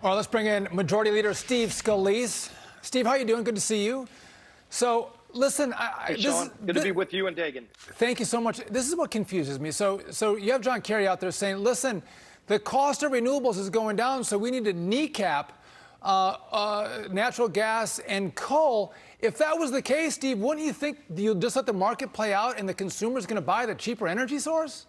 All right, let's bring in Majority Leader Steve Scalise. Steve, how you doing? Good to see you. So, listen, Hey, Sean, good to be with you and Dagan. Thank you so much. This is what confuses me. So you have John Kerry out there saying, listen, the cost of renewables is going down, so we need to kneecap natural gas and coal. If that was the case, Steve, wouldn't you think you'll just let the market play out and the consumer's going to buy the cheaper energy source?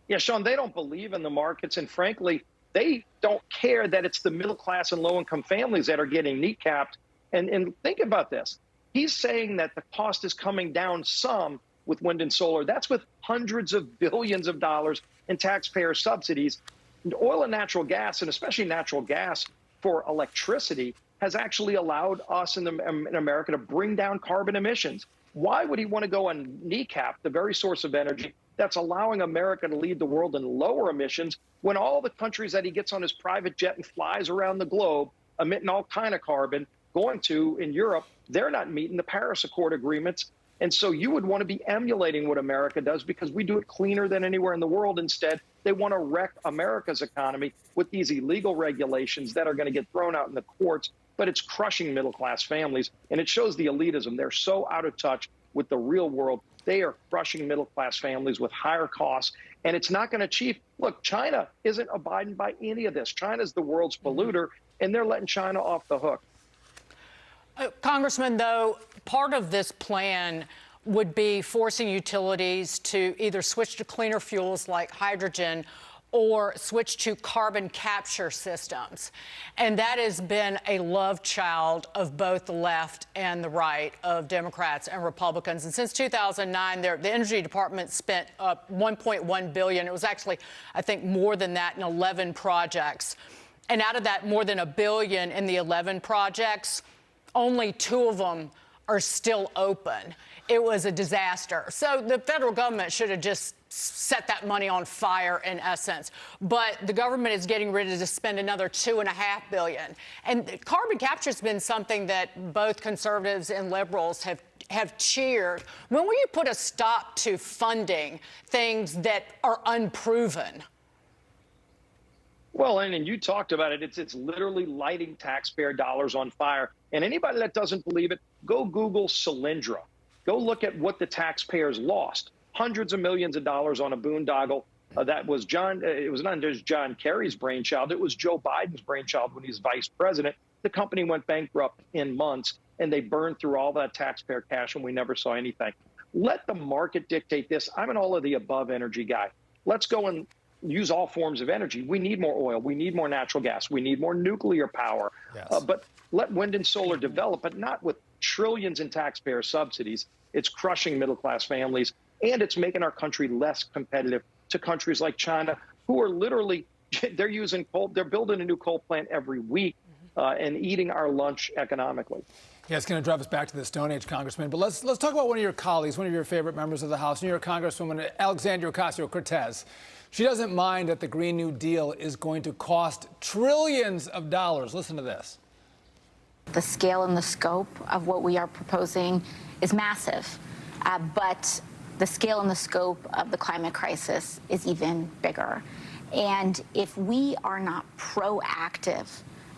Yeah, Sean, they don't believe in the markets, and frankly, they don't care that it's the middle class and low-income families that are getting kneecapped. And think about this. He's saying that the cost is coming down some with wind and solar. That's with hundreds of billions of dollars in taxpayer subsidies. And oil and natural gas, and especially natural gas for electricity, has actually allowed us in America to bring down carbon emissions. Why would he want to go and kneecap the very source of energy that's allowing America to lead the world in lower emissions when all the countries that he gets on his private jet and flies around the globe emitting all kind of carbon going to in Europe, they're not meeting the Paris Accord agreements. And so you would want to be emulating what America does because we do it cleaner than anywhere in the world. Instead, they want to wreck America's economy with these illegal regulations that are going to get thrown out in the courts. But it's crushing middle class families. And it shows the elitism. They're so out of touch with the real world. They are crushing middle class families with higher costs. And it's not going to achieve. Look, China isn't abiding by any of this. China's the world's polluter, and they're letting China off the hook. Congressman, though, part of this plan would be forcing utilities to either switch to cleaner fuels like hydrogen or switch to carbon capture systems. And that has been a love child of both the left and the right, of Democrats and Republicans. And since 2009, the Energy Department spent $1.1 billion. It was actually, I think, more than that in 11 projects. And out of that, more than $1 billion in the 11 projects, only 2 of them are still open. It was a disaster. So the federal government should have just set that money on fire, in essence. But the government is getting ready to spend another $2.5 billion. And carbon capture has been something that both conservatives and liberals have cheered. When will you put a stop to funding things that are unproven? Well, and you talked about it. It's literally lighting taxpayer dollars on fire. And anybody that doesn't believe it, go Google Solyndra. Go look at what the taxpayers lost. Hundreds of millions of dollars on a boondoggle. That was it was not just John Kerry's brainchild. It was Joe Biden's brainchild when he was vice president. The company went bankrupt in months, and they burned through all that taxpayer cash, and we never saw anything. Let the market dictate this. I'm an all of the above energy guy. Let's go and use all forms of energy. We need more oil. We need more natural gas. We need more nuclear power. Yes. But let wind and solar develop, but not with trillions in taxpayer subsidies. It's crushing middle class families, and it's making our country less competitive to countries like China, who are literally, they're using coal. They're building a new coal plant every week and eating our lunch economically. Yeah, it's going to drive us back to the Stone Age, Congressman. But let's talk about one of your colleagues, one of your favorite members of the House, New York Congresswoman Alexandria Ocasio-Cortez. She doesn't mind that the Green New Deal is going to cost trillions of dollars. Listen to this. The scale and the scope of what we are proposing is massive, but the scale and the scope of the climate crisis is even bigger. And if we are not proactive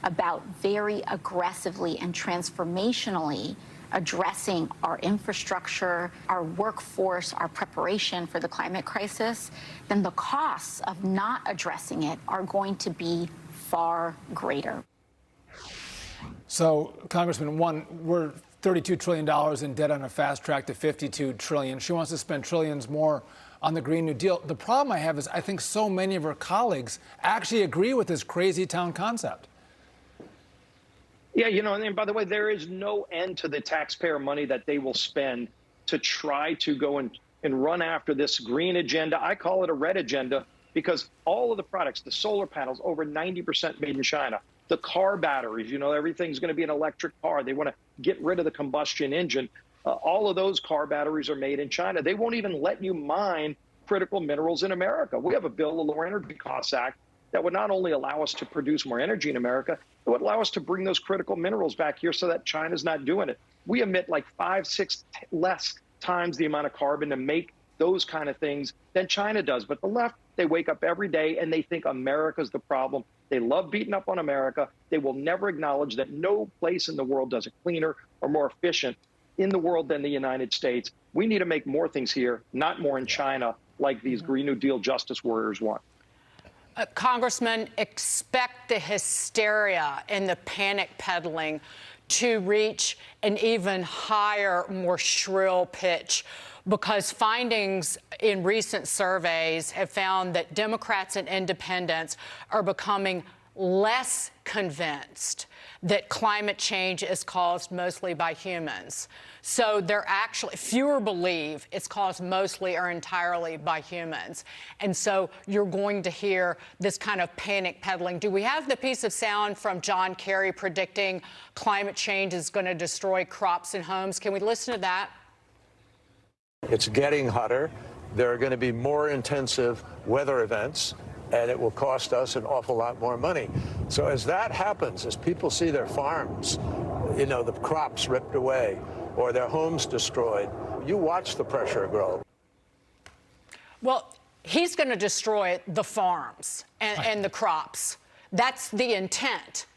about very aggressively and transformationally addressing our infrastructure, our workforce, our preparation for the climate crisis, then the costs of not addressing it are going to be far greater. So, Congressman, we're $32 trillion in debt on a fast track to $52 trillion. She wants to spend trillions more on the Green New Deal. The problem I have is I think so many of her colleagues actually agree with this crazy town concept. Yeah, and by the way, there is no end to the taxpayer money that they will spend to try to go and run after this green agenda. I call it a red agenda because all of the products, the solar panels, over 90% made in China. The car batteries, everything's going to be an electric car. They want to get rid of the combustion engine. All of those car batteries are made in China. They won't even let you mine critical minerals in America. We have a bill, the Lower Energy Costs Act, that would not only allow us to produce more energy in America, it would allow us to bring those critical minerals back here so that China's not doing it. We emit like 5-6 less times the amount of carbon to make those kind of things than China does. But the left, they wake up every day and they think America's the problem. They love beating up on America. They will never acknowledge that no place in the world does it cleaner or more efficient in the world than the United States. We need to make more things here, not more in China, like these Green New Deal justice warriors want. Congressman, expect the hysteria and the panic peddling to reach an even higher, more shrill pitch, because findings in recent surveys have found that Democrats and independents are becoming less convinced that climate change is caused mostly by humans. So they're actually, fewer believe it's caused mostly or entirely by humans. And so you're going to hear this kind of panic peddling. Do we have the piece of sound from John Kerry predicting climate change is going to destroy crops and homes? Can we listen to that? It's getting hotter. There are going to be more intensive weather events, and it will cost us an awful lot more money. So as that happens, as people see their farms, the crops ripped away or their homes destroyed, you watch the pressure grow. Well, he's going to destroy the farms and the crops. That's the intent.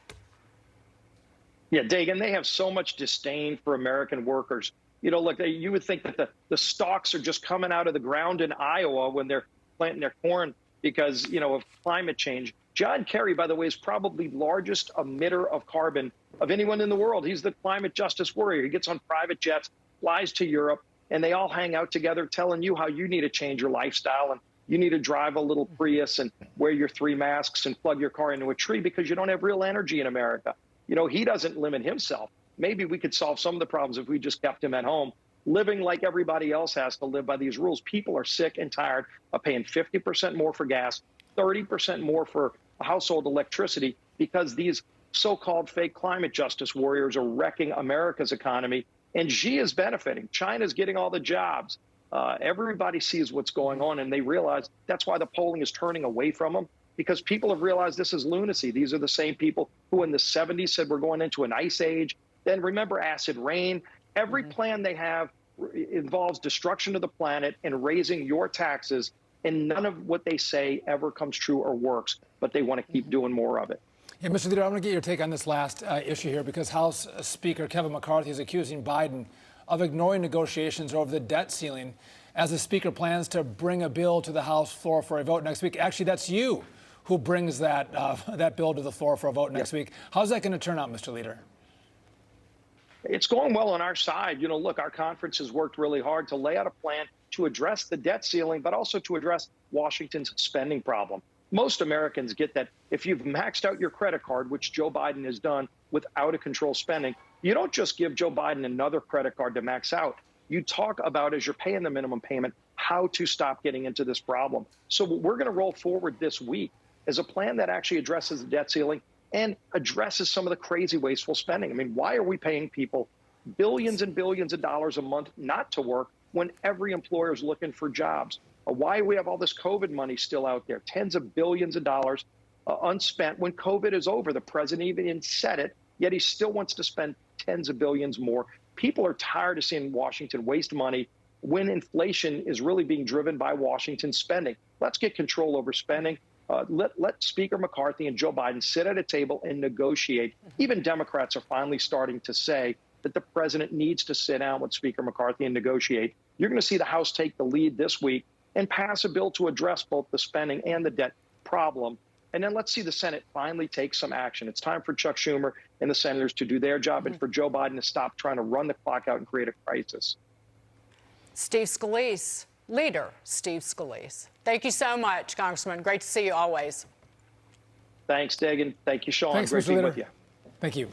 Yeah, Dagan, they have so much disdain for American workers. Look, you would think that the stalks are just coming out of the ground in Iowa when they're planting their corn because, of climate change. John Kerry, by the way, is probably the largest emitter of carbon of anyone in the world. He's the climate justice warrior. He gets on private jets, flies to Europe, and they all hang out together telling you how you need to change your lifestyle and you need to drive a little Prius and wear your 3 masks and plug your car into a tree because you don't have real energy in America. He doesn't limit himself. Maybe we could solve some of the problems if we just kept him at home, living like everybody else has to live by these rules. People are sick and tired of paying 50% more for gas, 30% more for household electricity because these so-called fake climate justice warriors are wrecking America's economy. And Xi is benefiting. China's getting all the jobs. Everybody sees what's going on, and they realize that's why the polling is turning away from them, because people have realized this is lunacy. These are the same people who in the 70s said we're going into an ice age. Then remember acid rain. Every plan they have involves destruction of the planet and raising your taxes, and none of what they say ever comes true or works, but they want to keep doing more of it. Yeah, Mr. Leader, I want to get your take on this last issue here, because House Speaker Kevin McCarthy is accusing Biden of ignoring negotiations over the debt ceiling as the Speaker plans to bring a bill to the House floor for a vote next week. Actually, that's you who brings that bill to the floor for a vote next week. How's that going to turn out, Mr. Leader? It's going well on our side. Look, our conference has worked really hard to lay out a plan to address the debt ceiling, but also to address Washington's spending problem. Most Americans get that if you've maxed out your credit card, which Joe Biden has done with out-of-control spending, you don't just give Joe Biden another credit card to max out. You talk about, as you're paying the minimum payment, how to stop getting into this problem. So what we're going to roll forward this week is a plan that actually addresses the debt ceiling and addresses some of the crazy wasteful spending. I mean, why are we paying people billions and billions of dollars a month not to work when every employer is looking for jobs? Why do we have all this COVID money still out there, tens of billions of dollars unspent when COVID is over? The president even said it, yet he still wants to spend tens of billions more. People are tired of seeing Washington waste money when inflation is really being driven by Washington spending. Let's get control over spending. Let Speaker McCarthy and Joe Biden sit at a table and negotiate. Even Democrats are finally starting to say that the president needs to sit down with Speaker McCarthy and negotiate. You're going to see the House take the lead this week and pass a bill to address both the spending and the debt problem. And then let's see the Senate finally take some action. It's time for Chuck Schumer and the senators to do their job and for Joe Biden to stop trying to run the clock out and create a crisis. Steve Scalise, Leader Steve Scalise. Thank you so much, Congressman. Great to see you always. Thanks, Dagan. Thank you, Sean. Thanks, Great Mr. being Leader. with you. Thank you.